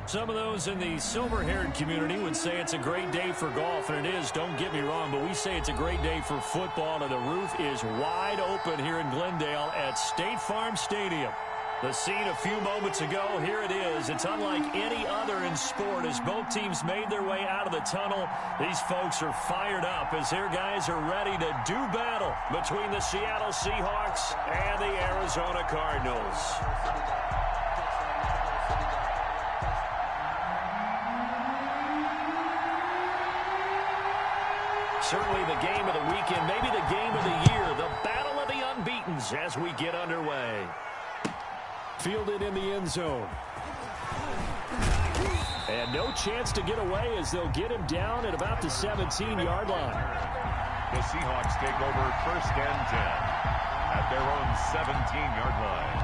Some of those in the silver-haired community would say it's a great day for golf, and it is, don't get me wrong, but we say it's a great day for football, and the roof is wide open here in Glendale at State Farm Stadium. The scene a few moments ago, here it is. It's unlike any other in sport as both teams made their way out of the tunnel. These folks are fired up as their guys are ready to do battle between the Seattle Seahawks and the Arizona Cardinals. Certainly the game of the weekend, maybe the game of the year, the battle of the unbeatens as we get underway. Fielded in the end zone. And no chance to get away as they'll get him down at about the 17-yard line. The Seahawks take over 1st and 10 at their own 17-yard line.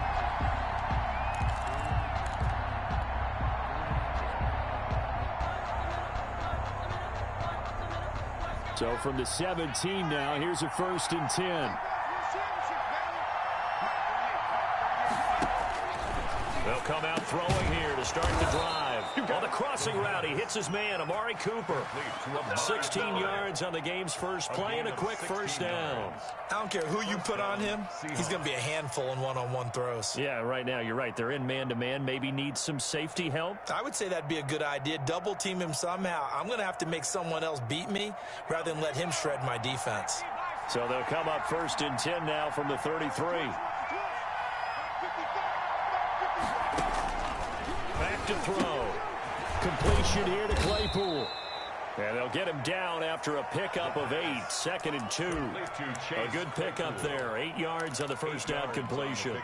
So from the 17 now, here's a 1st and 10. They'll come out throwing here to start the drive. On the crossing route, he hits his man, Amari Cooper. 16 yards on the game's first play and a quick 1st down. I don't care who you put on him. He's going to be a handful in one-on-one throws. Yeah, right now, you're right. They're in man-to-man. Maybe need some safety help. I would say that'd be a good idea. Double team him somehow. I'm going to have to make someone else beat me rather than let him shred my defense. So they'll come up 1st and 10 now from the 33. Back to throw. Completion here to Claypool. And they'll get him down after a pickup of 8. 2nd and 2. A good pickup there. 8 yards on the 1st down completion.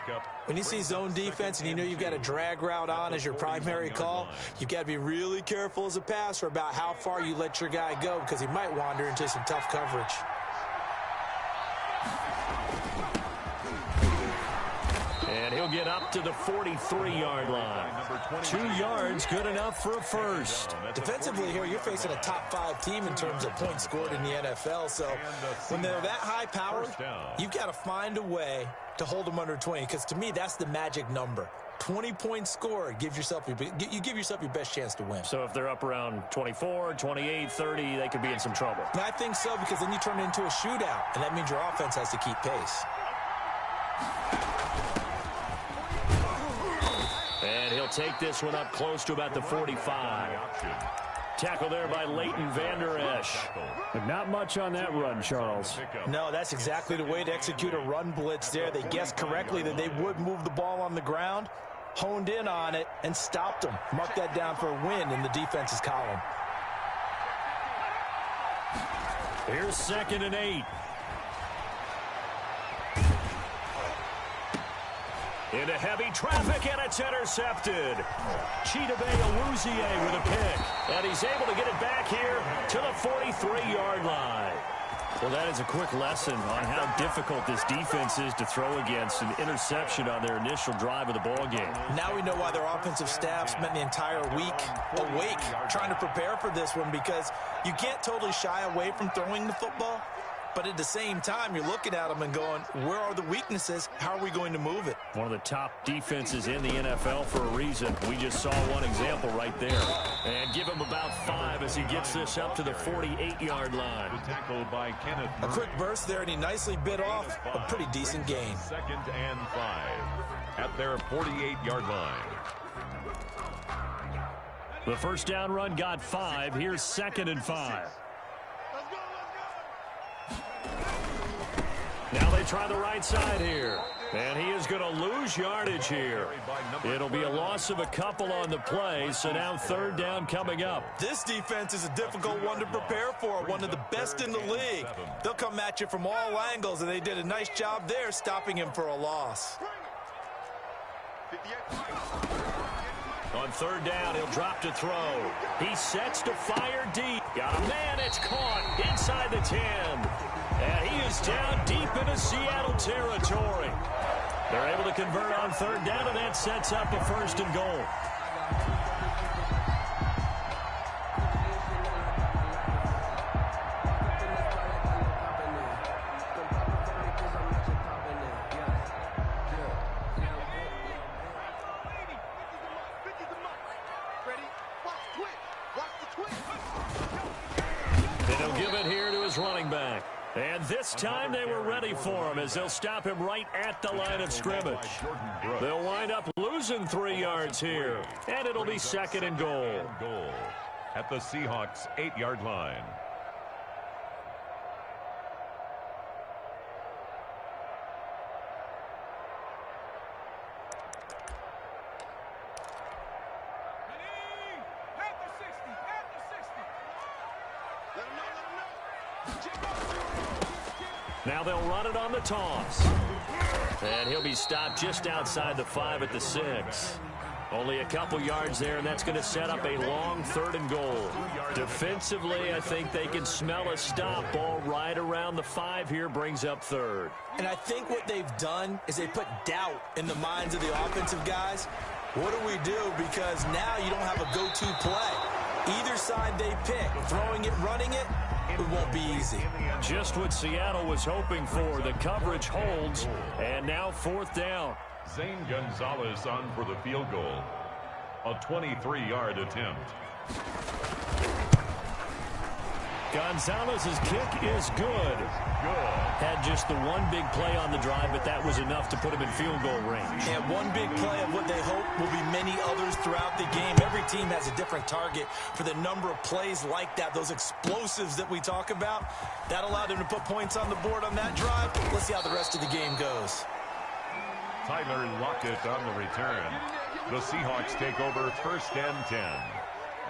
When you see zone defense and you know you've got a drag route on as your primary call, you've got to be really careful as a passer about how far you let your guy go because he might wander into some tough coverage. And he'll get up to the 43-yard line. 2 yards, good enough for a 1st. Defensively here, you're facing a top 5 team in terms of points scored in the NFL. So when they're that high powered, you've got to find a way to hold them under 20. Because to me, that's the magic number. 20 points scored, you give yourself your best chance to win. So if they're up around 24, 28, 30, they could be in some trouble. And I think so, because then you turn it into a shootout, and that means your offense has to keep pace. And he'll take this one up close to about the 45. Tackle there by Leighton Vander Esch. But not much on that run, Charles. No, that's exactly the way to execute a run blitz there. They guessed correctly that they would move the ball on the ground, honed in on it, and stopped them. Mark that down for a win in the defense's column. Here's 2nd and 8. Into heavy traffic, and it's intercepted. Chidobe Awuzie with a pick. And he's able to get it back here to the 43-yard line. Well, that is a quick lesson on how difficult this defense is to throw against. An interception on their initial drive of the ball game. Now we know why their offensive staff spent the entire week awake trying to prepare for this one, because you can't totally shy away from throwing the football. But at the same time, you're looking at them and going, where are the weaknesses? How are we going to move it? One of the top defenses in the NFL for a reason. We just saw one example right there. And give him about 5 as he gets this up to the 48-yard line. A quick burst there, and he nicely bit off a pretty decent gain. 2nd and 5 at their 48-yard line. The 1st down run got 5. Here's 2nd and 5. Now they try the right side here. And he is going to lose yardage here. It'll be a loss of a couple on the play, so now 3rd down coming up. This defense is a difficult one to prepare for, one of the best in the league. They'll come at you from all angles, and they did a nice job there stopping him for a loss. On 3rd down, he'll drop to throw. He sets to fire deep. Got a man, it's caught inside the 10. And he is down deep into Seattle territory. They're able to convert on 3rd down, and that sets up a 1st and goal. Ready? give it here to his running back. And this time they were ready for him as they'll stop him right at the line of scrimmage. They'll wind up losing 3 yards here, and it'll be 2nd and goal. At the Seahawks 8-yard line. Now they'll run it on the toss. And he'll be stopped just outside the 5 at the 6. Only a couple yards there, and that's going to set up a long 3rd and goal. Defensively, I think they can smell a stop. Ball right around the 5 here brings up 3rd. And I think what they've done is they put doubt in the minds of the offensive guys. What do we do? Because now you don't have a go-to play. Either side they pick, throwing it, running it, it won't be easy. Just what Seattle was hoping for. The coverage holds, and now 4th down. Zane Gonzalez on for the field goal. A 23-yard attempt. Gonzalez's kick is good. Had just the one big play on the drive, but that was enough to put him in field goal range. And one big play of what they hope will be many others throughout the game. Every team has a different target for the number of plays like that, those explosives that we talk about. That allowed them to put points on the board on that drive. Let's see how the rest of the game goes. Tyler Lockett on the return. The Seahawks take over 1st and 10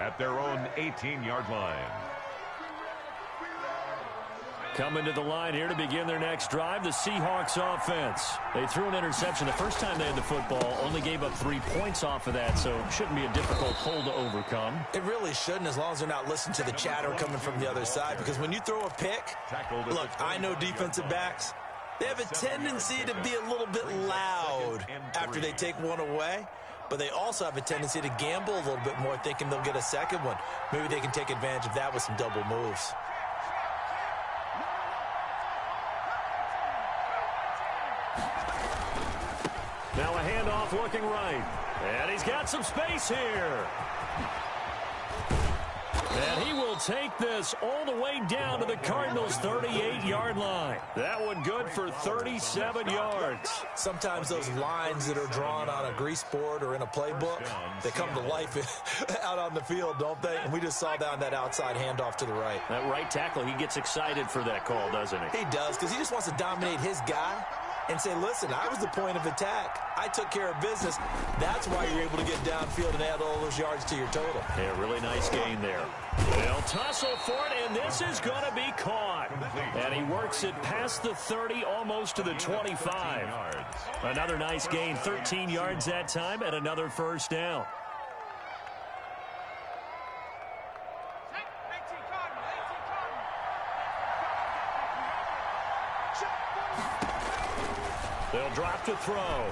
at their own 18-yard line. Coming to the line here to begin their next drive, the Seahawks offense. They threw an interception the first time they had the football, only gave up 3 points off of that, so it shouldn't be a difficult hole to overcome. It really shouldn't, as long as they're not listening to the chatter coming from the other side, because when you throw a pick, look, I know defensive backs, they have a tendency to be a little bit loud after they take one away, but they also have a tendency to gamble a little bit more, thinking they'll get a second one. Maybe they can take advantage of that with some double moves. Now a handoff looking right. And he's got some space here. And he will take this all the way down to the Cardinals' 38-yard line. That one good for 37 yards. Sometimes those lines that are drawn on a grease board or in a playbook, they come to life out on the field, don't they? And we just saw down that outside handoff to the right. That right tackle, he gets excited for that call, doesn't he? He does, because he just wants to dominate his guy and say, listen, I was the point of attack. I took care of business. That's why you're able to get downfield and add all those yards to your total. Yeah, really nice gain there. They'll tussle for it, and this is going to be caught. And he works it past the 30, almost to the 25. Another nice gain, 13 yards that time, and another 1st down. They'll drop to throw.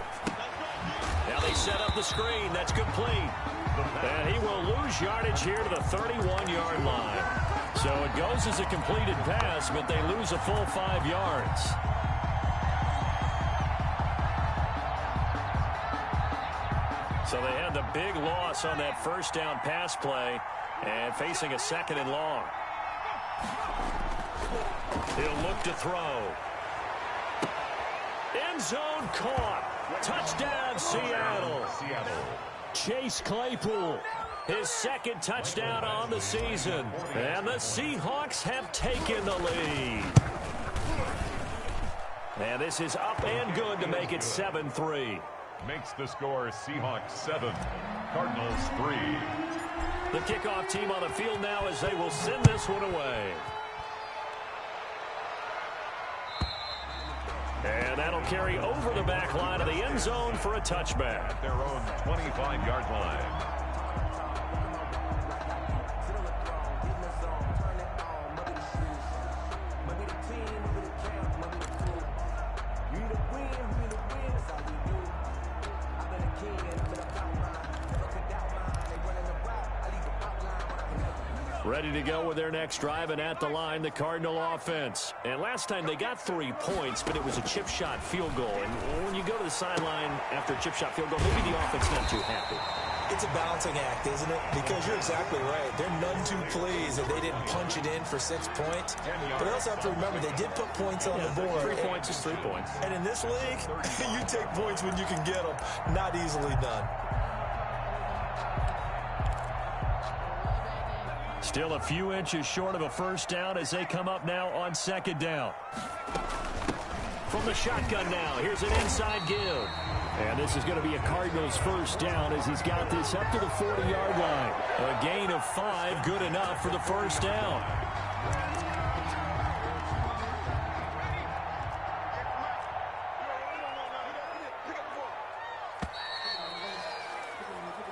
Now they set up the screen. That's complete. And he will lose yardage here to the 31-yard line. So it goes as a completed pass, but they lose a full 5 yards. So they had the big loss on that 1st down pass play and facing a 2nd and long. He'll look to throw. End zone caught. Touchdown, Seattle. Chase Claypool, his 2nd touchdown on the season. And the Seahawks have taken the lead. And this is up and good to make it 7-3. Makes the score Seahawks 7, Cardinals 3. The kickoff team on the field now as they will send this one away. And that'll carry over the back line of the end zone for a touchback. At their own 25-yard line. Ready to go with their next drive, and at the line, the Cardinal offense. And last time they got 3 points, but it was a chip shot field goal. And when you go to the sideline after a chip shot field goal, maybe the offense not too happy. It's a balancing act, isn't it? Because you're exactly right. They're none too pleased that they didn't punch it in for 6 points. But they also have to remember they did put points on the board. 3 points is 3 points. And in this league, you take points when you can get them. Not easily done. Still a few inches short of a first down as they come up now on second down. From the shotgun now, here's an inside give. And this is going to be a Cardinals first down as he's got this up to the 40-yard line. A gain of 5, good enough for the first down.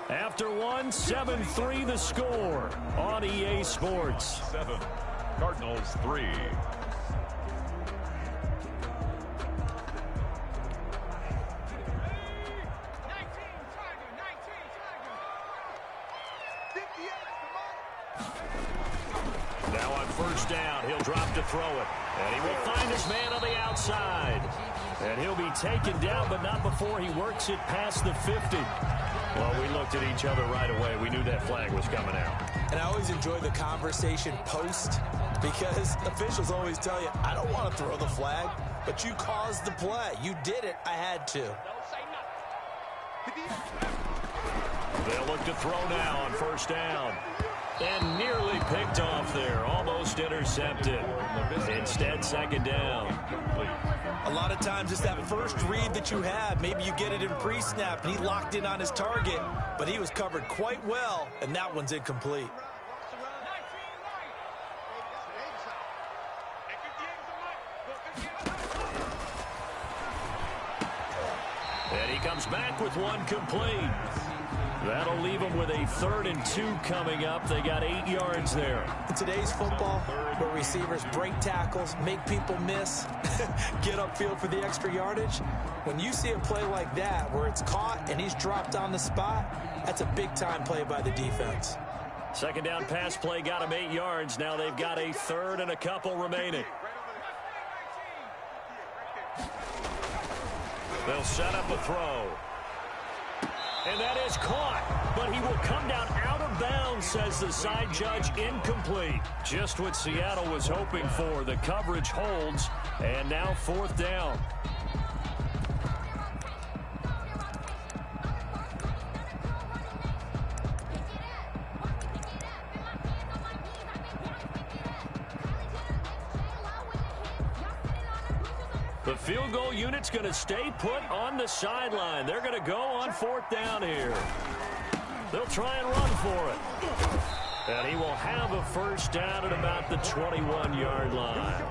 After 1, 7-3 the score on EA Sports. 7, Cardinals 3. Now on first down, he'll drop to throw it. And he will find his man on the outside. And he'll be taken down, but not before he works it past the 50. Well, we looked at each other right away. We knew that flag was coming out. And I always enjoy the conversation post because officials always tell you, I don't want to throw the flag, but you caused the play. You did it. I had to. They'll look to throw now on first down. And nearly picked off there. Almost intercepted. Instead, second down. A lot of times it's that first read that you have. Maybe you get it in pre-snap, and he locked in on his target, but he was covered quite well, and that one's incomplete. And he comes back with one complete. That'll leave them with a 3rd and 2 coming up. They got 8 yards there. In today's football, where receivers break tackles, make people miss, get upfield for the extra yardage, when you see a play like that where it's caught and he's dropped on the spot, that's a big-time play by the defense. Second down pass play got him 8 yards. Now they've got a 3rd and a couple remaining. They'll set up a throw. And that is caught, but he will come down out of bounds, says the side judge. Incomplete. Just what Seattle was hoping for. The coverage holds, and now 4th down. The field goal unit's going to stay put on the sideline. They're going to go on 4th down here. They'll try and run for it. And he will have a first down at about the 21-yard line.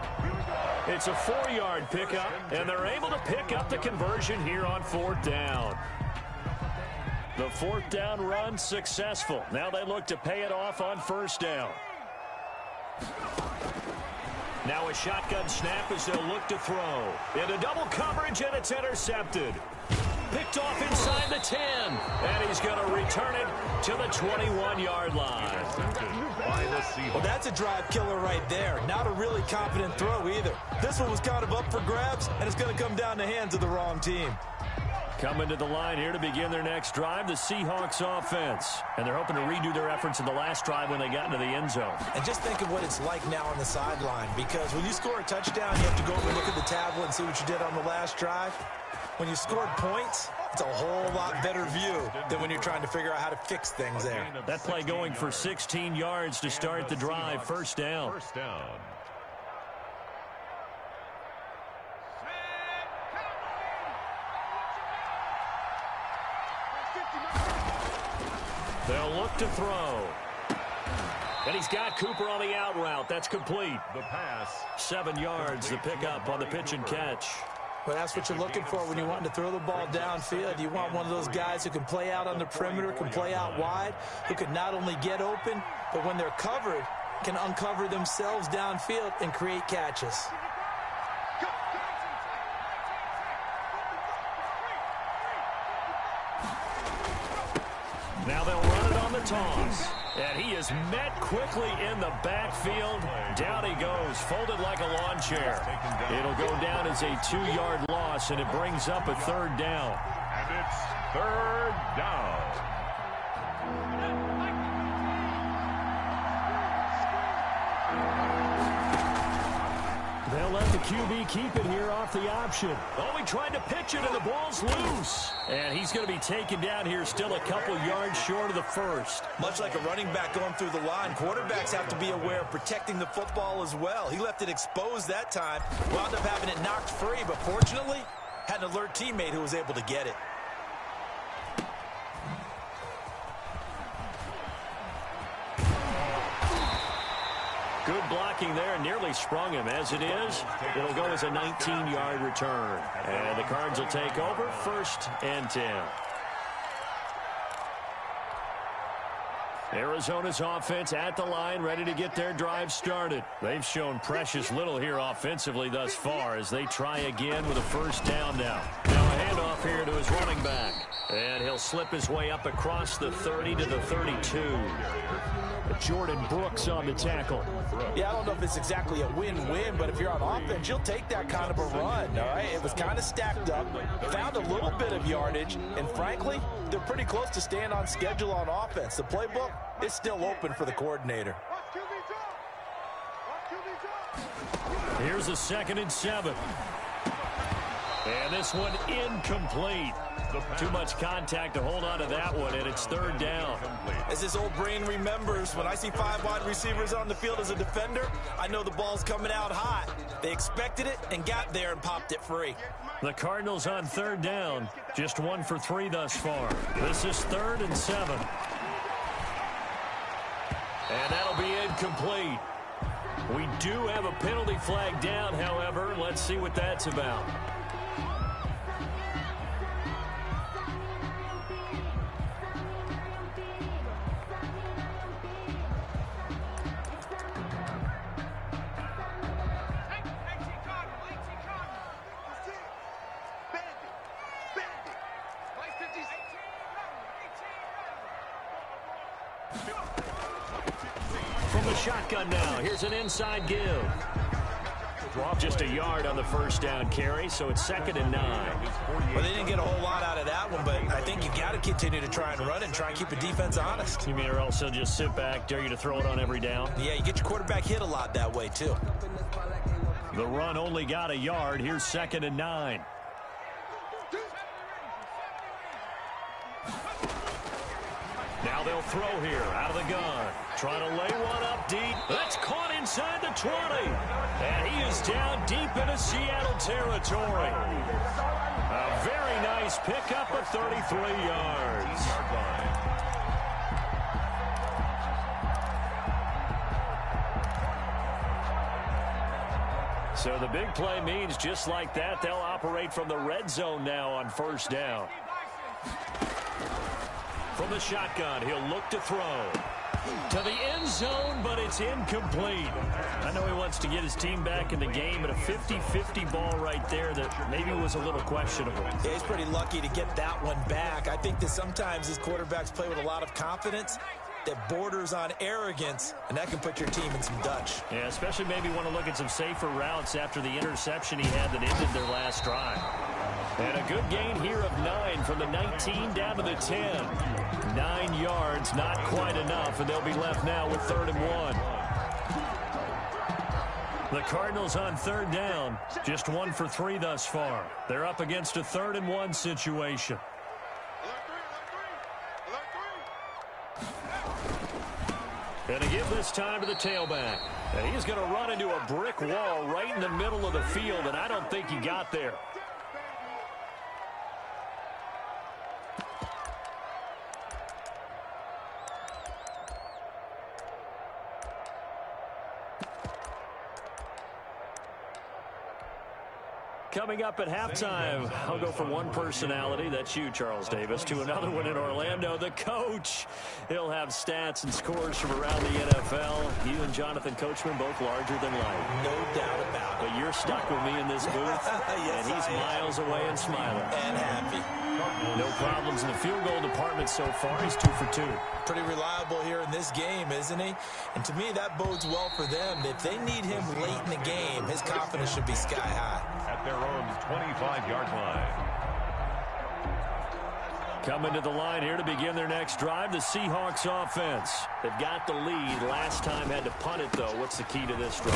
It's a 4-yard pickup, and they're able to pick up the conversion here on 4th down. The 4th down run successful. Now they look to pay it off on first down. Now a shotgun snap as they'll look to throw. Into double coverage, and it's intercepted. Picked off inside the 10. And he's going to return it to the 21-yard line. Well, that's a drive killer right there. Not a really confident throw either. This one was kind of up for grabs, and it's going to come down the hands of the wrong team. Coming to the line here to begin their next drive, the Seahawks offense. And they're hoping to redo their efforts in the last drive when they got into the end zone. And just think of what it's like now on the sideline, because when you score a touchdown, you have to go over and look at the tablet and see what you did on the last drive. When you scored points, it's a whole lot better view than when you're trying to figure out how to fix things there. That play going for 16 yards to start the drive. First down. They'll look to throw. And he's got Cooper on the out route. That's complete. The pass. 7 yards, the pickup on the pitch and catch. Well, that's what you're looking for when you want to throw the ball downfield. You want one of those guys who can play out on the perimeter, can play out wide, who can not only get open, but when they're covered, can uncover themselves downfield and create catches. Now they'll run it on the toss. And he is met quickly in the backfield. Down he goes, folded like a lawn chair. It'll go down as a 2-yard loss, and it brings up a 3rd down. And it's 3rd down. They'll let the QB keep it here off the option. Oh, he tried to pitch it, and the ball's loose. And he's going to be taken down here still a couple yards short of the first. Much like a running back going through the line, quarterbacks have to be aware of protecting the football as well. He left it exposed that time, wound up having it knocked free, but fortunately, had an alert teammate who was able to get it. Good blocking there, nearly sprung him. As it is, it'll go as a 19-yard return. And the Cards will take over, 1st and 10. Arizona's offense at the line, ready to get their drive started. They've shown precious little here offensively thus far as they try again with a 1st down now. Now a handoff here to his running back. And he'll slip his way up across the 30 to the 32. Jordan Brooks on the tackle. Yeah, I don't know if it's exactly a win-win, but if you're on offense, you'll take that kind of a run, all right? It was kind of stacked up, found a little bit of yardage, and frankly, they're pretty close to staying on schedule on offense. The playbook is still open for the coordinator. Here's a 2nd and 7. And this one incomplete. Too much contact to hold on to that one, and it's 3rd down. As this old brain remembers, when I see 5 wide receivers on the field as a defender, I know the ball's coming out hot. They expected it and got there and popped it free. The Cardinals on 3rd down, just 1 for 3 thus far. This is 3rd and 7. And that'll be incomplete. We do have a penalty flag down, however. Let's see what that's about. Shotgun now. Here's an inside give. Just a yard on the 1st down carry, so it's 2nd and 9. Well, they didn't get a whole lot out of that one, but I think you got to continue to try and run and try and keep the defense honest. You mean or else they'll just sit back, dare you to throw it on every down? Yeah, you get your quarterback hit a lot that way, too. The run only got a yard. Here's 2nd and 9. Now they'll throw here out of the gun. Trying to lay one up deep. That's caught inside the 20. And he is down deep into Seattle territory. A very nice pickup of 33 yards. So the big play means just like that, they'll operate from the red zone now on 1st down. From the shotgun, he'll look to throw. To the end zone, but it's incomplete. I know he wants to get his team back in the game, but a 50-50 ball right there that maybe was a little questionable. Yeah, he's pretty lucky to get that one back. I think that sometimes these quarterbacks play with a lot of confidence that borders on arrogance, and that can put your team in some Dutch. Yeah, especially maybe want to look at some safer routes after the interception he had that ended their last drive. And a good gain here of 9 from the 19 down to the 10. 9 yards, not quite enough, and they'll be left now with 3rd and 1. The Cardinals on 3rd down, just 1 for 3 thus far. They're up against a 3rd and 1 situation. And to give this time to the tailback. And he's going to run into a brick wall right in the middle of the field, and I don't think he got there. Coming up at halftime, I'll go from one personality, that's you, Charles Davis, to another one in Orlando, the coach. He'll have stats and scores from around the NFL. You and Jonathan Coachman both larger than life. No doubt about it. But you're stuck with me in this booth, yes, and he's miles away and smiling. And happy. No problems in the field goal department so far. He's 2 for 2. Pretty reliable here in this game, isn't he? And to me, that bodes well for them. If they need him late in the game, his confidence should be sky high. At their own 25-yard line. Coming to the line here to begin their next drive, the Seahawks offense. They've got the lead. Last time had to punt it, though. What's the key to this drive?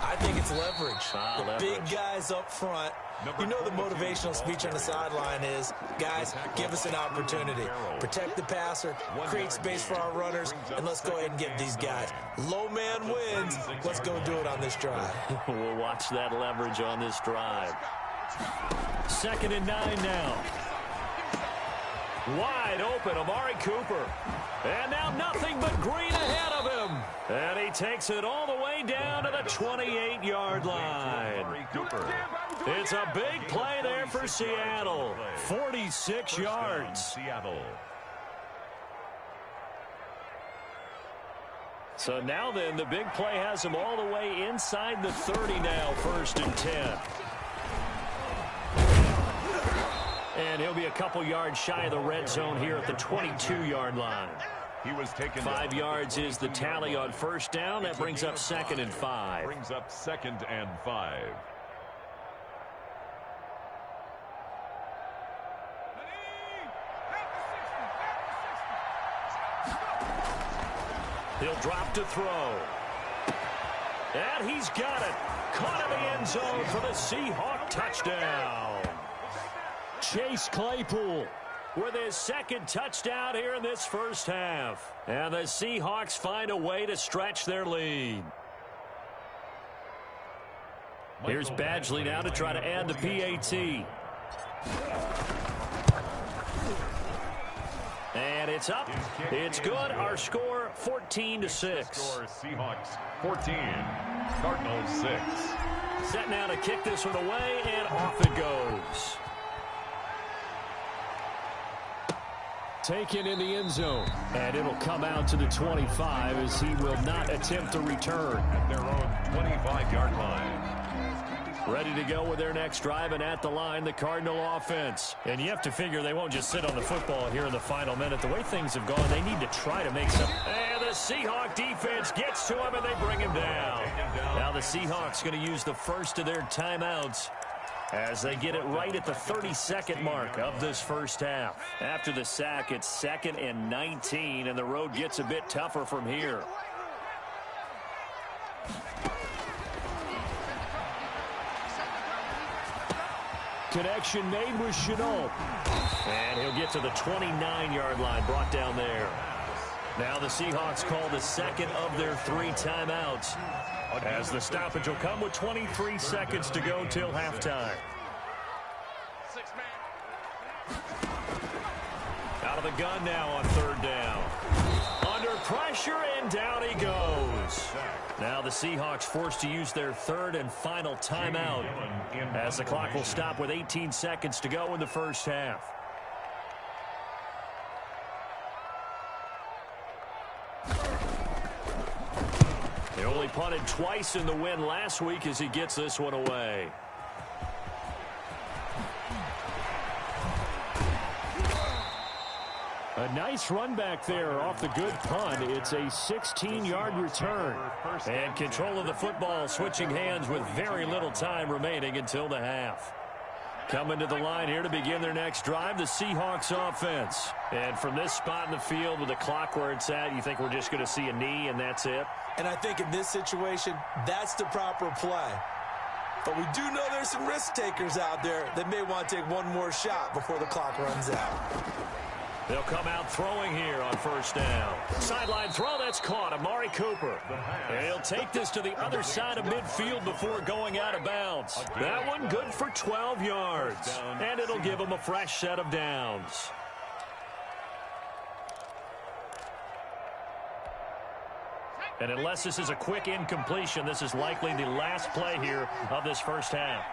I think it's leverage. Big guys up front. You know the motivational speech on the sideline is, guys, give us an opportunity. Protect the passer, create space for our runners, and let's go ahead and get these guys. Low man wins. Let's go do it on this drive. We'll watch that leverage on this drive. 2nd and 9 now. Wide open, Amari Cooper. And now nothing but green ahead of him. And he takes it all the way down to the 28-yard line. It's a big play there for Seattle. 46 yards. So now then, the big play has him all the way inside the 30 now, 1st and 10. And he'll be a couple yards shy of the red zone here at the 22-yard line. He was taken 5 yards is the tally on 1st down. That brings up 2nd and 5. Brings up 2nd and 5. He'll drop to throw. And he's got it. Caught in the end zone for the Seahawk touchdown. Chase Claypool with his 2nd touchdown here in this 1st half. And the Seahawks find a way to stretch their lead. Here's Badgley now to try to add the PAT. And it's up. It's good. Our score 14-6. Seahawks 14, Cardinals 6. Set now to kick this one away, and off it goes. Taken in the end zone, and it'll come out to the 25 as he will not attempt to return. At their own 25-yard line. Ready to go with their next drive, and at the line, the Cardinal offense. And you have to figure they won't just sit on the football here in the final minute. The way things have gone, they need to try to make some. And the Seahawk defense gets to him, and they bring him down. Now the Seahawks going to use the first of their timeouts as they get it right at the 32nd mark of this 1st half. After the sack, it's 2nd and 19, and the road gets a bit tougher from here. Connection made with Chenault. And he'll get to the 29-yard line, brought down there. Now the Seahawks call the 2nd of their 3 timeouts, as the stoppage will come with 23 seconds to go till halftime. Out of the gun now on 3rd down. Under pressure, and down he goes. Now the Seahawks forced to use their 3rd and final timeout, as the clock will stop with 18 seconds to go in the 1st half. He only punted twice in the win last week as he gets this one away. A nice run back there off the good punt. It's a 16-yard return. And control of the football switching hands with very little time remaining until the half. Coming to the line here to begin their next drive, the Seahawks offense. And from this spot in the field with the clock where it's at, you think we're just going to see a knee and that's it? And I think in this situation, that's the proper play. But we do know there's some risk takers out there that may want to take one more shot before the clock runs out. They'll come out throwing here on 1st down. Sideline throw, that's caught. Amari Cooper. And he'll take this to the other side of midfield before going out of bounds. That one good for 12 yards. And it'll give him a fresh set of downs. And unless this is a quick incompletion, this is likely the last play here of this 1st half.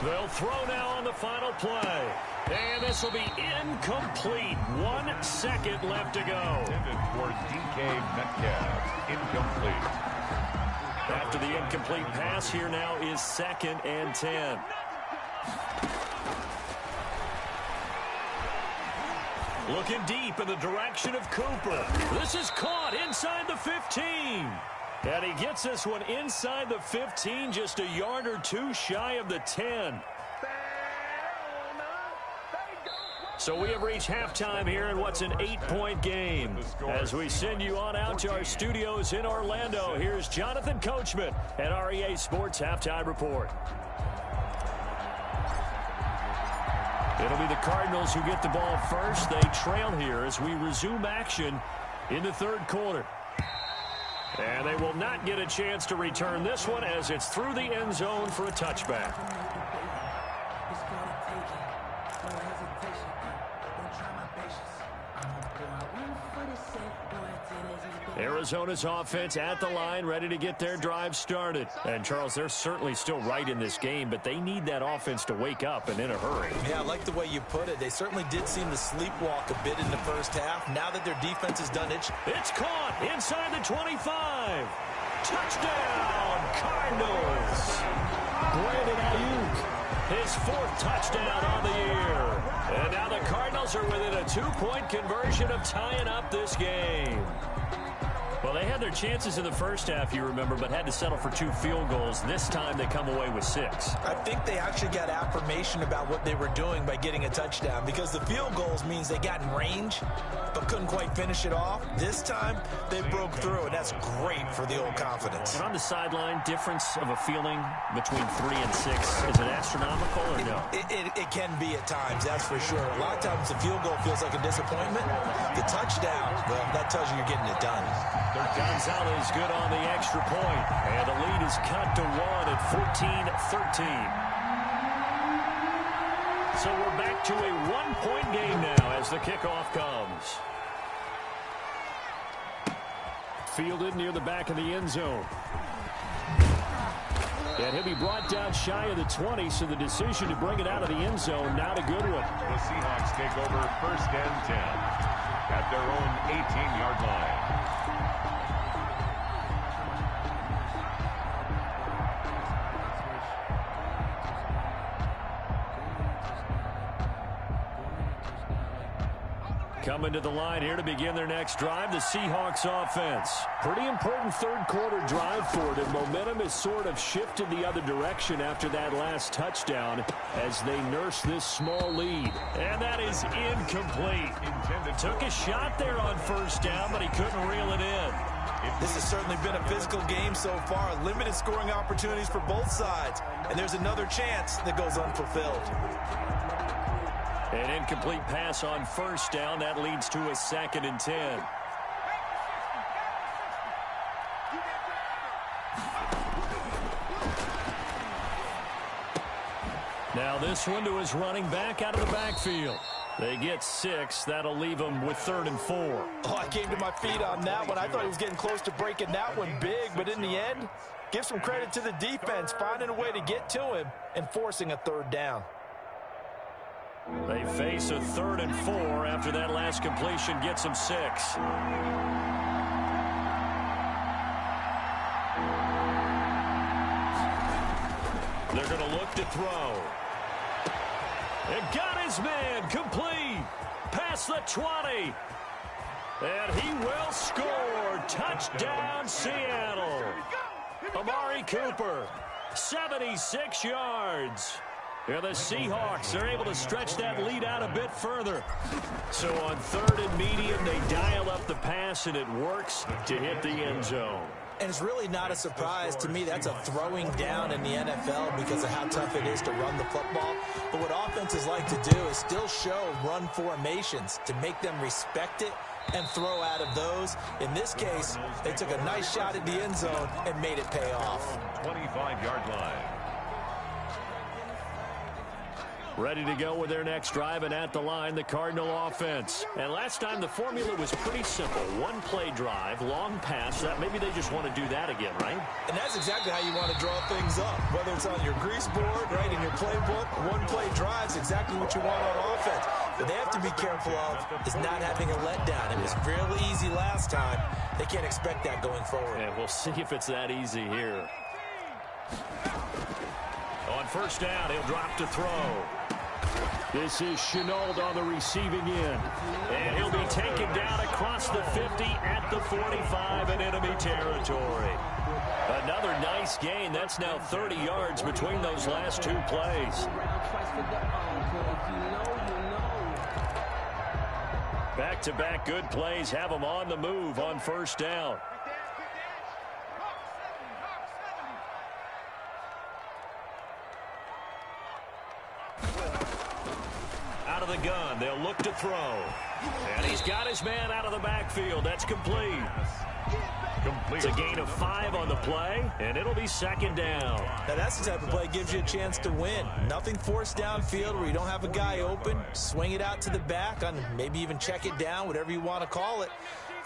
They'll throw now on the final play. And this will be incomplete. 1 second left to go. For DK Metcalf, incomplete. After the incomplete pass, here now is 2nd and 10. Looking deep in the direction of Cooper. This is caught inside the 15. And he gets this one inside the 15, just a yard or two shy of the 10. So we have reached halftime here in what's an 8-point game. As we send you on out to our studios in Orlando, here's Jonathan Coachman at REA Sports Halftime Report. It'll be the Cardinals who get the ball first. They trail here as we resume action in the third quarter. And they will not get a chance to return this one as it's through the end zone for a touchback. Arizona's offense at the line, ready to get their drive started. And, Charles, they're certainly still right in this game, but they need that offense to wake up and in a hurry. Yeah, I like the way you put it. They certainly did seem to sleepwalk a bit in the first half. Now that their defense has done it. It's caught inside the 25. Touchdown, Cardinals. Brandon Ayuk, his fourth touchdown on the year. And now the Cardinals are within a 2-point conversion of tying up this game. Well, they had their chances in the first half, you remember, but had to settle for 2 field goals. This time they come away with 6. I think they actually got affirmation about what they were doing by getting a touchdown, because the field goals means they got in range but couldn't quite finish it off. This time they broke through, and that's great for the old confidence. And on the sideline, difference of a feeling between 3 and 6, is it astronomical or no? It can be at times, that's for sure. A lot of times the field goal feels like a disappointment. The touchdown, well, that tells you you're getting it done. Gonzalez good on the extra point, and the lead is cut to 1 at 14-13. So we're back to a 1-point game now as the kickoff comes. Fielded near the back of the end zone. And he'll be brought down shy of the 20, so the decision to bring it out of the end zone, not a good one. The Seahawks take over first and 10 at their own 18-yard line. Coming to the line here to begin their next drive, the Seahawks offense. Pretty important third quarter drive for them. Momentum has sort of shifted the other direction after that last touchdown as they nurse this small lead. And that is incomplete. Took a shot there on first down, but he couldn't reel it in. This has certainly been a physical game so far. Limited scoring opportunities for both sides. And there's another chance that goes unfulfilled. An incomplete pass on first down. That leads to a 2nd and 10. Now this one to his running back out of the backfield. They get 6. That'll leave them with 3rd and 4. Oh, I came to my feet on that one. I thought he was getting close to breaking that one big, but in the end, give some credit to the defense, finding a way to get to him and forcing a 3rd down. They face a 3rd and 4 after that last completion gets them 6. They're going to look to throw. And got his man complete. Past the 20. And he will score. Touchdown, Seattle. Amari Cooper, 76 yards. Yeah, the Seahawks are able to stretch that lead out a bit further. So on 3rd and medium, they dial up the pass, and it works to hit the end zone. And it's really not a surprise to me. That's a throwing down in the NFL because of how tough it is to run the football. But what offenses like to do is still show run formations to make them respect it and throw out of those. In this case, they took a nice shot at the end zone and made it pay off. 25-yard line. Ready to go with their next drive, and at the line, the Cardinal offense. And last time, the formula was pretty simple. 1-play drive, long pass. That maybe they just want to do that again, right? And that's exactly how you want to draw things up. Whether it's on your grease board, right, in your playbook, 1-play drive is exactly what you want on offense. What they have to be careful of is not having a letdown. It was really easy last time. They can't expect that going forward. And we'll see if it's that easy here. On first down, he'll drop to throw. This is Chenault on the receiving end. And he'll be taken down across the 50 at the 45 in enemy territory. Another nice gain. That's now 30 yards between those last two plays. Back-to-back good plays have them on the move on first down. Out of the gun, they'll look to throw. And he's got his man out of the backfield. That's complete. It's a gain of 5 on the play, and it'll be second down. Now that's the type of play that gives you a chance to win. Nothing forced downfield where you don't have a guy open. Swing it out to the back, on maybe even check it down, whatever you want to call it.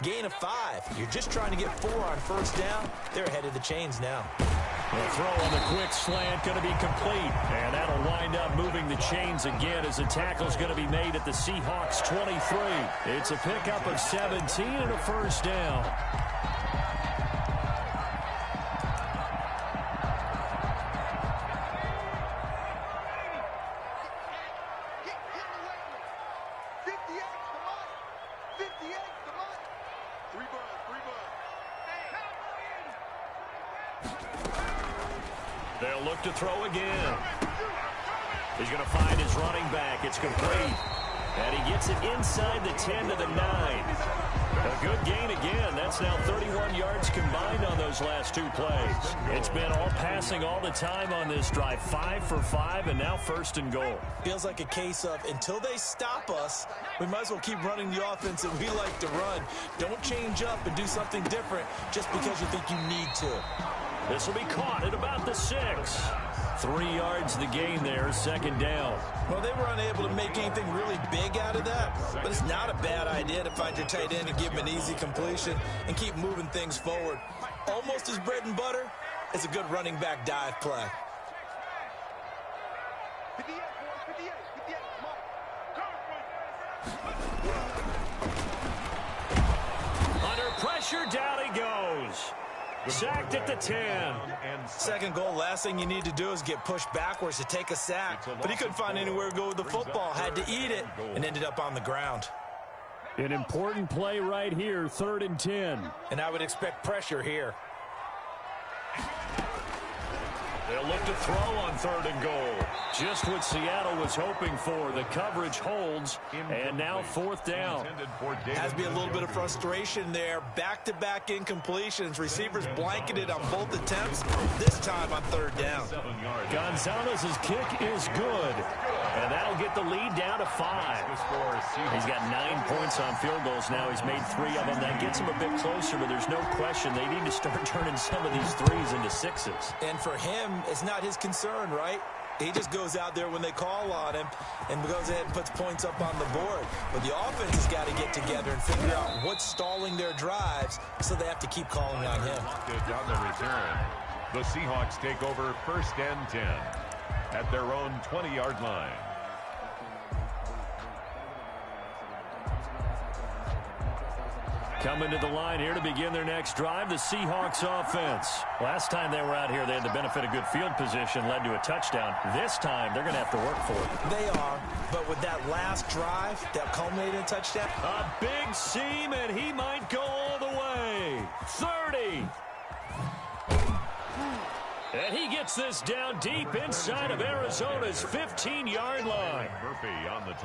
Gain of 5. You're just trying to get 4 on first down. They're ahead of the chains now. The throw on the quick slant going to be complete. And that'll wind up moving the chains again as the tackle's going to be made at the Seahawks 23. It's a pickup of 17 and a first down. They'll look to throw again. He's going to find his running back. It's complete. And he gets it inside the 10 to the 9. A good gain again. That's now 31 yards combined on those last two plays. It's been all passing all the time on this drive. 5 for 5, and now first and goal. Feels like a case of until they stop us, we might as well keep running the offense that we like to run. Don't change up and do something different just because you think you need to. This will be caught at about the 6. 3 yards the gain there, second down. Well, they were unable to make anything really big out of that, but it's not a bad idea to find your tight end and give him an easy completion and keep moving things forward. Almost as bread and butter as a good running back dive play. Under pressure, down he goes. Sacked at the 10. Second goal, last thing you need to do is get pushed backwards to take a sack. But he couldn't find anywhere to go with the football. Had to eat it and ended up on the ground. An important play right here, 3rd and 10. And I would expect pressure here. They'll look to throw on 3rd and goal. Just what Seattle was hoping for. The coverage holds, and now 4th down. Has to be a little bit of frustration there. Back-to-back incompletions. Receivers blanketed on both attempts, this time on 3rd down. Gonzalez's kick is good, and that'll get the lead down to 5. He's got 9 points on field goals now. He's made 3 of them. That gets him a bit closer, but there's no question they need to start turning some of these 3s into 6s. And for him, it's not his concern, right? He just goes out there when they call on him and goes ahead and puts points up on the board. But the offense has got to get together and figure out what's stalling their drives, so they have to keep calling on him. On the return, the Seahawks take over 1st and 10 at their own 20-yard line. Coming to the line here to begin their next drive, the Seahawks offense. Last time they were out here, they had the benefit of good field position, led to a touchdown. This time, they're going to have to work for it. They are, but with that last drive that culminated in a touchdown. A big seam, and he might go all the way. 30. And he gets this down deep inside of Arizona's 15-yard line.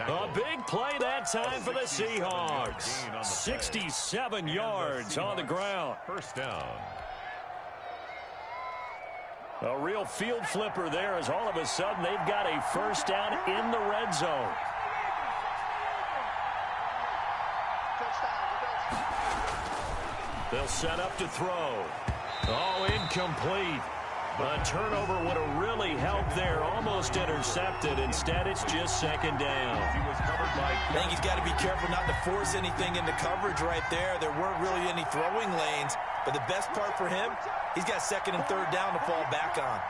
A big play that time for the Seahawks. 67 yards on the ground. First down. A real field flipper there as all of a sudden they've got a first down in the red zone. They'll set up to throw. Oh, incomplete. A turnover would have really helped there. Almost intercepted. Instead, it's just second down. I think he's got to be careful not to force anything into coverage right there. There weren't really any throwing lanes. But the best part for him, he's got 2nd and 3rd down to fall back on.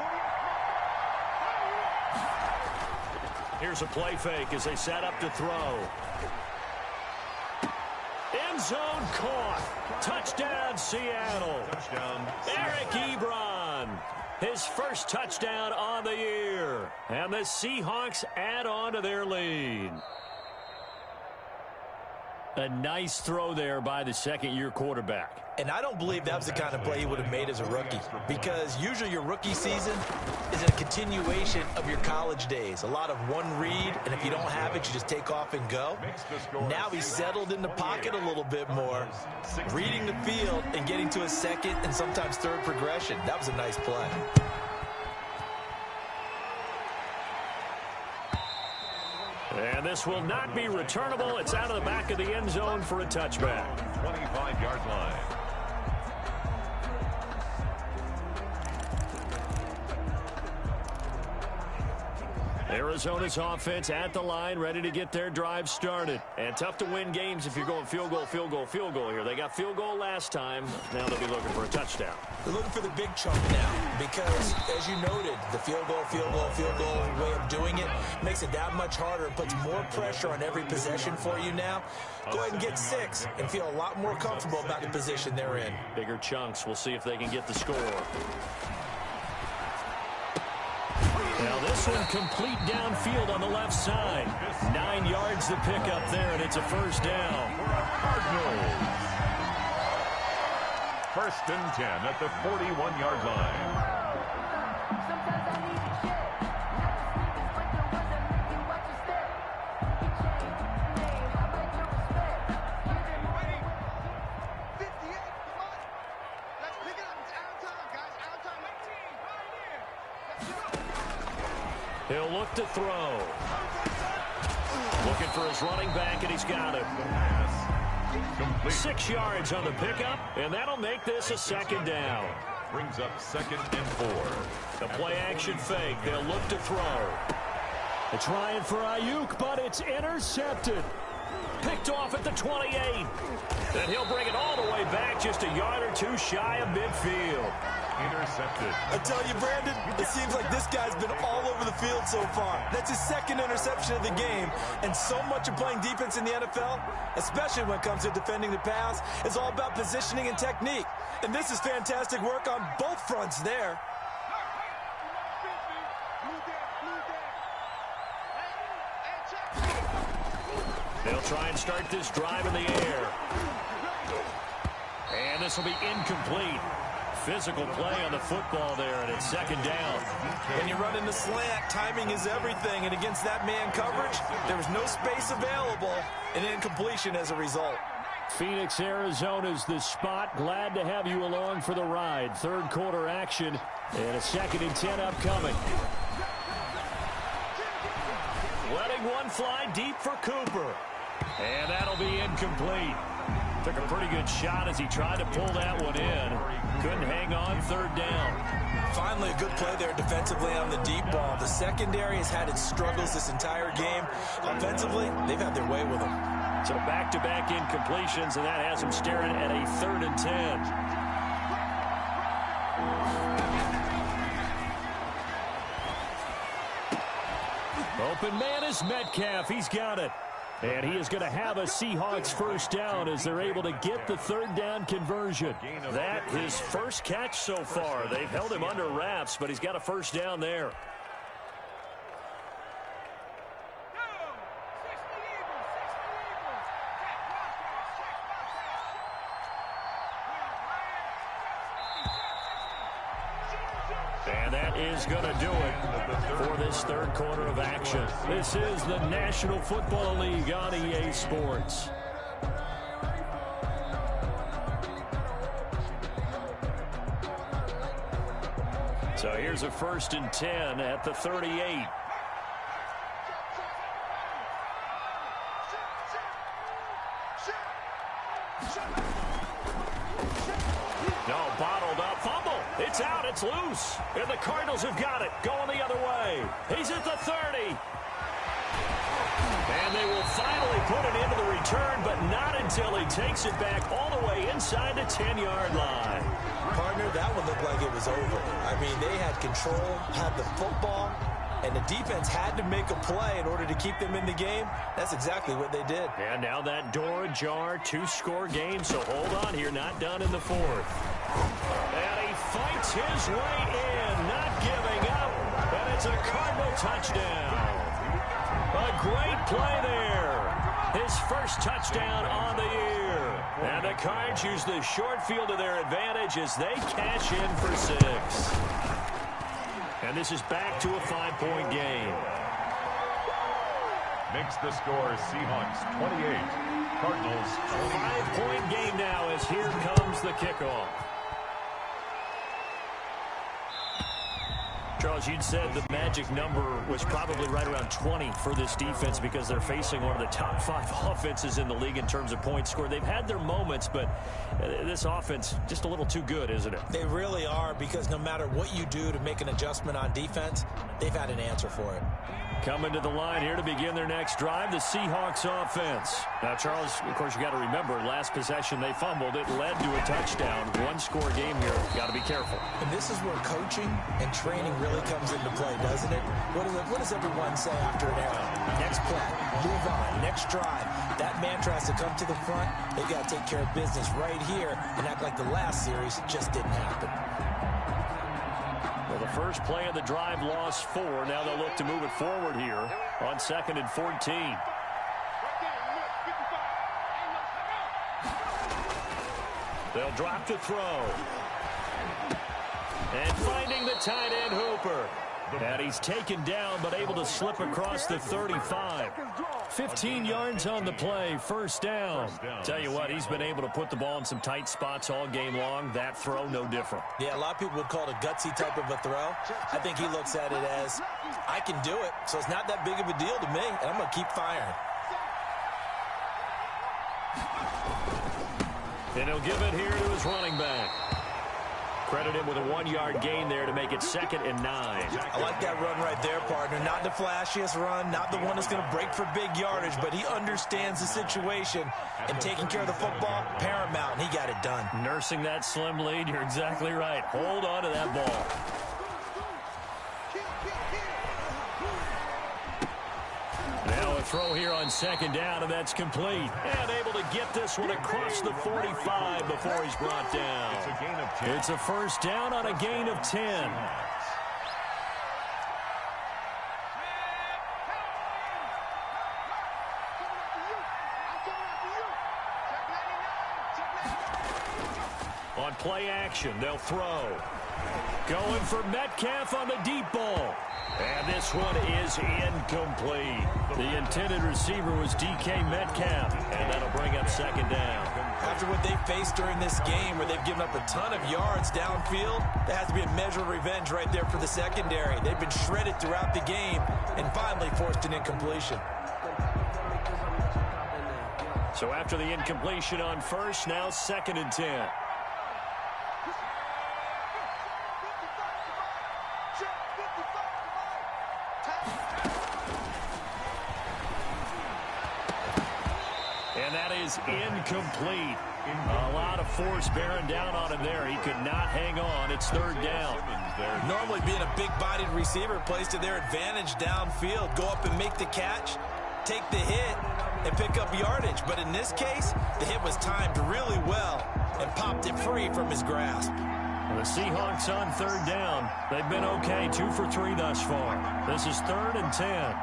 Here's a play fake as they set up to throw. End zone caught. Touchdown, Seattle. Touchdown. Eric Ebron. his first touchdown on the year. And the Seahawks add on to their lead. A nice throw there by the second-year quarterback. And I don't believe that was the kind of play he would have made as a rookie, because usually your rookie season is a continuation of your college days. A lot of one read, and if you don't have it, you just take off and go. Now he's settled in the pocket a little bit more, reading the field and getting to a second and sometimes third progression. That was a nice play. And this will not be returnable. It's out of the back of the end zone for a touchback. 25-yard line. Arizona's offense at the line, ready to get their drive started. And tough to win games if you're going field goal, field goal, field goal here. They got field goal last time. Now they'll be looking for a touchdown. They're looking for the big chunk now because, as you noted, the field goal way of doing it makes it that much harder. It puts more pressure on every possession for you now. Go ahead and get 6 and feel a lot more comfortable about the position they're in. Bigger chunks. We'll see if they can get the score. Now this one complete downfield on the left side. 9 yards to pick up there, and it's a first down. Cardinals. First and 10 at the 41-yard line. He'll look to throw. Looking for his running back, and he's got it. 6 yards on the pickup, and that'll make this a second down. Brings up 2nd and 4. The play-action fake. They'll look to throw. They're trying for Ayuk, but it's intercepted. Picked off at the 28. And he'll bring it all the way back, just a yard or two shy of midfield. Intercepted. I tell you, Brandon, it seems like this guy's been all over the field so far. That's his 2nd interception of the game. And so much of playing defense in the NFL, especially when it comes to defending the pass, is all about positioning and technique. And this is fantastic work on both fronts there. They'll try and start this drive in the air. And this will be incomplete. Physical play on the football there, and it's 2nd down. When you run in the slant, timing is everything, and against that man coverage, there was no space available, and incompletion as a result. Phoenix, Arizona's the spot. Glad to have you along for the ride. Third quarter action, and a 2nd and 10 upcoming. Letting one fly deep for Cooper. And that'll be incomplete. Took a pretty good shot as he tried to pull that one in. Couldn't hang on, 3rd down. Finally, a good play there defensively on the deep ball. The secondary has had its struggles this entire game. Offensively, they've had their way with them. So back-to-back incompletions, and that has him staring at a 3rd and 10. Open man is Metcalf. He's got it. And he is going to have a Seahawks first down as they're able to get the 3rd down conversion. That his first catch so far. They've held him under wraps, but he's got a first down there. And that is going to do it for this 3rd quarter of action. This is the National Football League on EA Sports. So here's a 1st and 10 at the 38. No, bottled up, fumble. It's out, it's loose. And the Cardinals have got it, going the other way. He's at the 30. And they will finally put it into the return, but not until he takes it back all the way inside the 10-yard line. Partner, that one looked like it was over. I mean, they had control, had the football, and the defense had to make a play in order to keep them in the game. That's exactly what they did. And now that door ajar, 2-score game, so hold on here, not done in the 4th. And he fights his way in, not giving up, and it's a Cardinal touchdown. A great play there. His first touchdown on the year. And the Cards use the short field to their advantage as they cash in for 6. And this is back to a 5-point game. Makes the score Seahawks 28, Cardinals 20. 5-point game now as here comes the kickoff. Charles, you'd said the magic number was probably right around 20 for this defense because they're facing one of the top 5 offenses in the league in terms of points scored. They've had their moments, but this offense just a little too good, isn't it? They really are, because no matter what you do to make an adjustment on defense, they've had an answer for it. Coming to the line here to begin their next drive, the Seahawks offense. Now, Charles, of course, you got to remember, last possession they fumbled. It led to a touchdown. One-score game here. Got to be careful. And this is where coaching and training really comes into play, doesn't it? What does everyone say after an error? Next play, move on, next drive. That mantra has to come to the front. They've got to take care of business right here and act like the last series just didn't happen. Well, the first play of the drive lost 4. Now they'll look to move it forward here on 2nd and 14. They'll drop to throw. And finding the tight end Hooper. And he's taken down but able to slip across the 35. 15 yards on the play, first down. Tell you what, he's been able to put the ball in some tight spots all game long. That throw, no different. Yeah, a lot of people would call it a gutsy type of a throw. I think he looks at it as, I can do it, so it's not that big of a deal to me, and I'm going to keep firing. And he'll give it here to his running back. Credit him with a 1-yard gain there to make it 2nd and 9. I like that run right there, partner. Not the flashiest run, not the one that's going to break for big yardage, but he understands the situation, and taking care of the football, paramount, and he got it done. Nursing that slim lead, you're exactly right. Hold on to that ball. Now a throw here on 2nd down, and that's complete. And able to get this one across the 45 before he's brought down. It's a gain of 10. It's a first down on a gain of 10. On play action, they'll throw. Going for Metcalf on the deep ball. And this one is incomplete. The intended receiver was DK Metcalf, and that'll bring up 2nd down. After what they faced during this game, where they've given up a ton of yards downfield, there has to be a measure of revenge right there for the secondary. They've been shredded throughout the game and finally forced an incompletion. So after the incompletion on first, now 2nd and 10. And that is incomplete. A lot of force bearing down on him there. He could not hang on. It's 3rd down. Normally being a big-bodied receiver plays to their advantage downfield. Go up and make the catch, take the hit, and pick up yardage. But in this case, the hit was timed really well and popped it free from his grasp. The Seahawks on 3rd down. They've been okay, 2 for 3 thus far. This is 3rd and 10.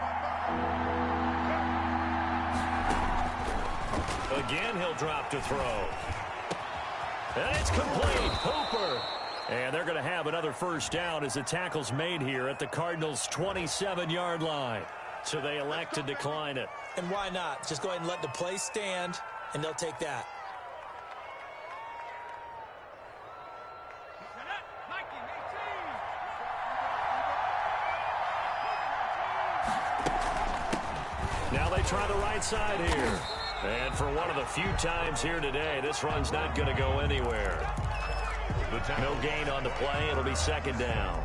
Again, he'll drop to throw. And it's complete. Hooper. And they're going to have another first down as the tackle's made here at the Cardinals' 27-yard line. So they elect to decline it. And why not? Just go ahead and let the play stand, and they'll take that. Now they try the right side here. And for one of the few times here today, this run's not going to go anywhere. No gain on the play. It'll be 2nd down.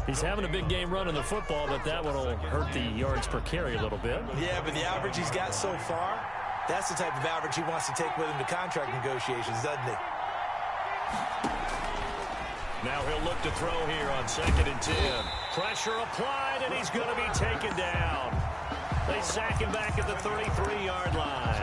He's having a big game running the football, but that one will hurt the yards per carry a little bit. Yeah, but the average he's got so far, that's the type of average he wants to take with him to contract negotiations, doesn't he? Now he'll look to throw here on 2nd and 10. Pressure applied, and he's going to be taken down. They sack him back at the 33-yard line.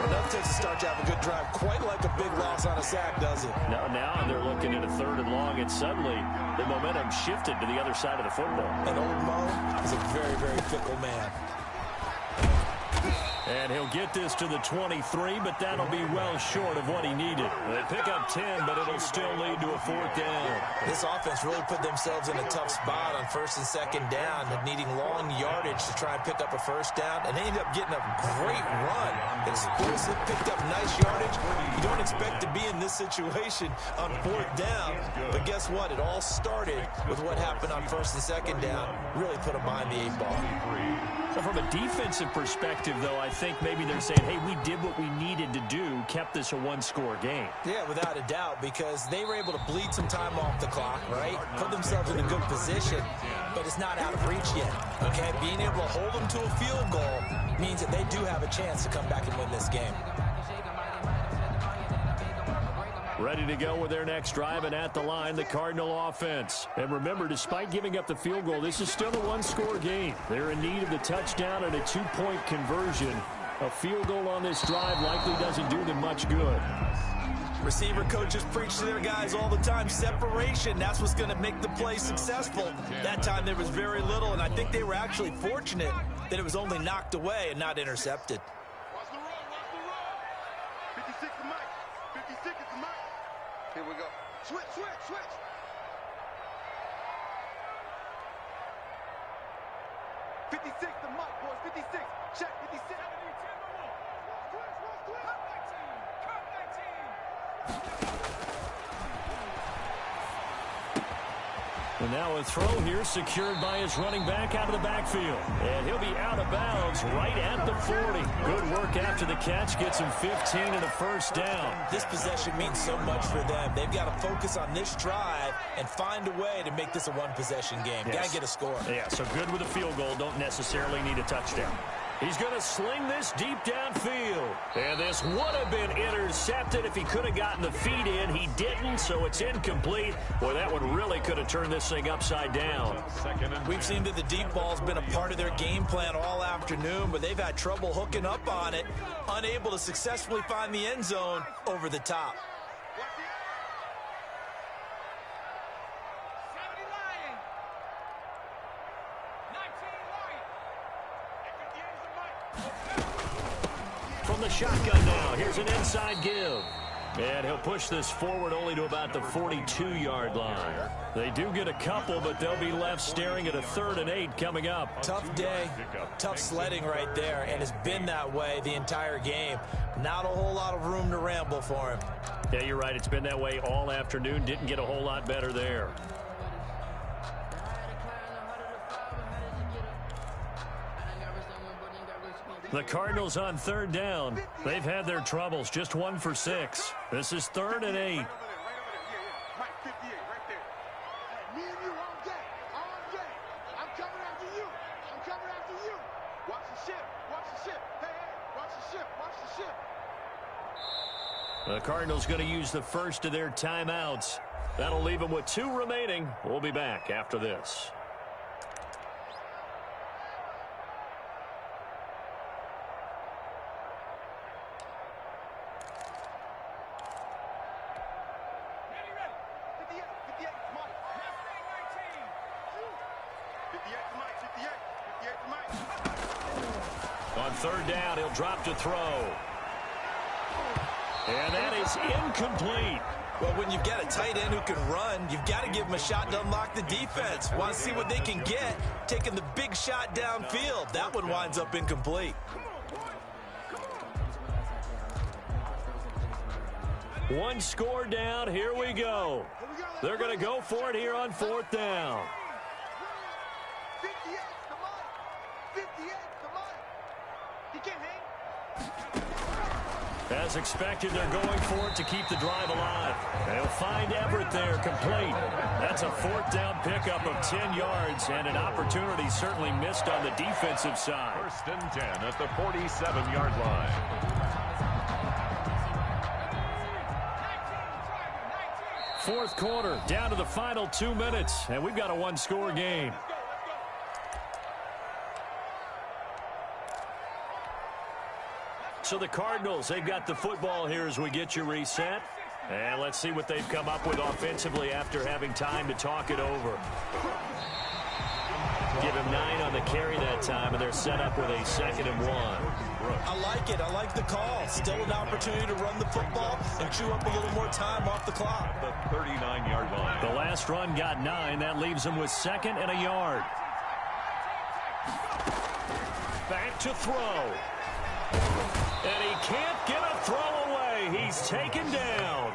Enough takes to start to have a good drive. Quite like a big loss on a sack, does it? Now they're looking at a 3rd and long, and suddenly the momentum shifted to the other side of the football. And old Mo is a very, very fickle man. And he'll get this to the 23, but that'll be well short of what he needed. They pick up 10, but it'll still lead to a 4th down. This offense really put themselves in a tough spot on 1st and 2nd down, needing long yardage to try and pick up a 1st down, and they ended up getting a great run. Explosive, picked up nice yardage. You don't expect to be in this situation on 4th down, but guess what? It all started with what happened on 1st and 2nd down. Really put them behind the 8 ball. Well, from a defensive perspective, though, I think maybe they're saying, hey, we did what we needed to do, kept this a 1-score game. Yeah, without a doubt, because they were able to bleed some time off the clock, right? Put themselves in a good position, but it's not out of reach yet, okay? Being able to hold them to a field goal means that they do have a chance to come back and win this game. Ready to go with their next drive, and at the line, the Cardinal offense. And remember, despite giving up the field goal, this is still a 1-score game. They're in need of the touchdown and a 2-point conversion. A field goal on this drive likely doesn't do them much good. Receiver coaches preach to their guys all the time. Separation, that's what's going to make the play successful. That time there was very little, and I think they were actually fortunate that it was only knocked away and not intercepted. Watch the roll, watch the roll. 56 is Mike. 56 is Mike. Here we go. Switch, switch, switch. 56 to Mike, boys. 56. Check, 56. And now a throw here secured by his running back out of the backfield. And he'll be out of bounds right at the 40. Good work after the catch. Gets him 15 and a 1st down. This possession means so much for them. They've got to focus on this drive and find a way to make this a 1-possession game. Yes. Got to get a score. Yeah, so good with a field goal. Don't necessarily need a touchdown. He's going to sling this deep downfield. And this would have been intercepted if he could have gotten the feet in. He didn't, so it's incomplete. Boy, that one really could have turned this thing upside down. We've seen that the deep ball's been a part of their game plan all afternoon, but they've had trouble hooking up on it, unable to successfully find the end zone over the top. From the shotgun now, here's an inside give. And he'll push this forward only to about the 42-yard line. They do get a couple, but they'll be left staring at a 3rd and 8 coming up. Tough day, tough sledding right there, and it's been that way the entire game. Not a whole lot of room to ramble for him. Yeah, you're right. It's been that way all afternoon. Didn't get a whole lot better there. The Cardinals on 3rd down. They've had their troubles. Just 1 for 6. This is 3rd and 8. The Cardinals going to use the first of their timeouts. That'll leave them with 2 remaining. We'll be back after this. On 3rd down, he'll drop to throw. And that is incomplete. Well, when you've got a tight end who can run, you've got to give him a shot to unlock the defense. Want to see what they can get, taking the big shot downfield. That one winds up incomplete. One score down. Here we go. They're going to go for it here on 4th down. 58, come on. 58, come on. You can't hang. As expected, they're going for it to keep the drive alive. They'll find Everett there, complete. That's a 4th down pickup of 10 yards, and an opportunity certainly missed on the defensive side. 1st and 10 at the 47-yard line. 4th quarter, down to the final 2 minutes, and we've got a 1-score game. So the Cardinals, they've got the football here as we get you reset. And let's see what they've come up with offensively after having time to talk it over. Give him 9 on the carry that time, and they're set up with a 2nd and 1. I like it. I like the call. Still an opportunity to run the football and chew up a little more time off the clock. The 39-yard line. The last run got 9. That leaves him with 2nd and a yard. Back to throw. And he can't get a throw away. He's taken down.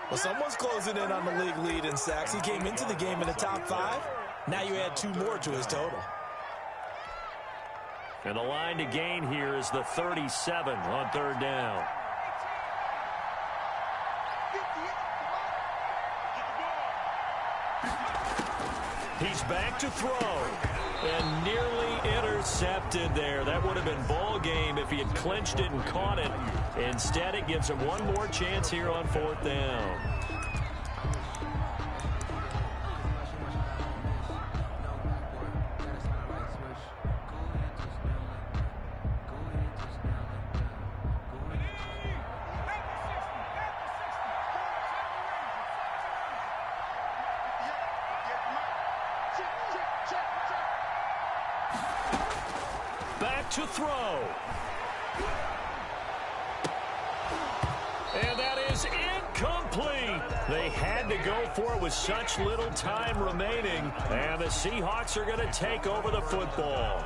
Well, someone's closing in on the league lead in sacks. He came into the game in the top 5. Now you add 2 more to his total. And the line to gain here is the 37 on 3rd down. He's back to throw. And nearly intercepted there. That would have been ball game if he had clinched it and caught it. Instead, it gives him one more chance here on 4th down. To throw. And that is incomplete. They had to go for it with such little time remaining. And the Seahawks are going to take over the football.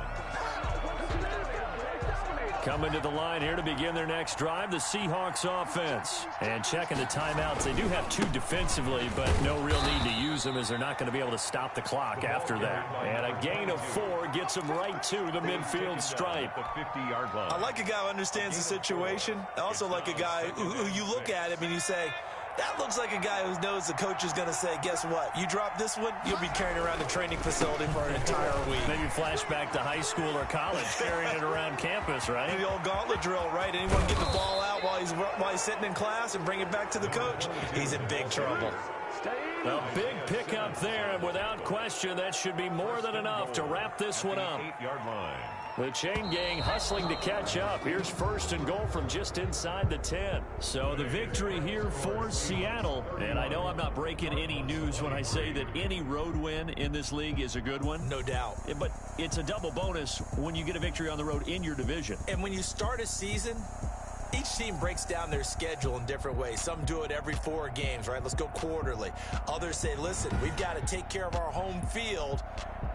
Coming to the line here to begin their next drive, the Seahawks offense. And checking the timeouts, they do have 2 defensively, but no real need to use them as they're not going to be able to stop the clock after that. And a gain of 4 gets them right to the midfield stripe. The 50-yard line. I like a guy who understands the situation. I also like a guy who you look at him and you say, that looks like a guy who knows the coach is going to say, guess what? You drop this one, you'll be carrying around the training facility for an entire week. Maybe flashback to high school or college, carrying it around campus, right? The old gauntlet drill, right? Anyone get the ball out while he's sitting in class and bring it back to the coach? He's in big trouble. A big pickup there, and without question, that should be more than enough to wrap this one up. 8-yard line. The chain gang hustling to catch up. Here's 1st and goal from just inside the 10. So the victory here for Seattle. And I know I'm not breaking any news when I say that any road win in this league is a good one. No doubt. But it's a double bonus when you get a victory on the road in your division. And when you start a season, each team breaks down their schedule in different ways. Some do it every 4 games, right? Let's go quarterly. Others say, listen, we've got to take care of our home field.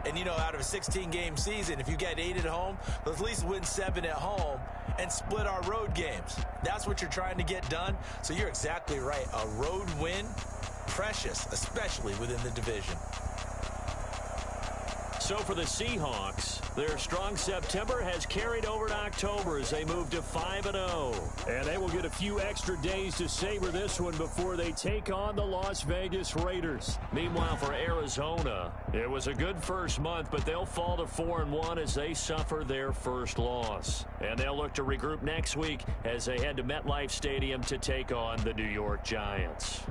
And, you know, out of a 16-game season, if you get 8 at home, let's at least win 7 at home and split our road games. That's what you're trying to get done. So you're exactly right. A road win, precious, especially within the division. So for the Seahawks, their strong September has carried over to October as they move to 5-0. And they will get a few extra days to savor this one before they take on the Las Vegas Raiders. Meanwhile, for Arizona, it was a good first month, but they'll fall to 4-1 as they suffer their first loss. And they'll look to regroup next week as they head to MetLife Stadium to take on the New York Giants.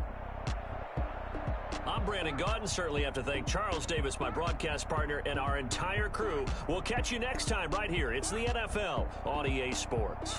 I'm Brandon Gaudin. Certainly have to thank Charles Davis, my broadcast partner, and our entire crew. We'll catch you next time right here. It's the NFL on EA Sports.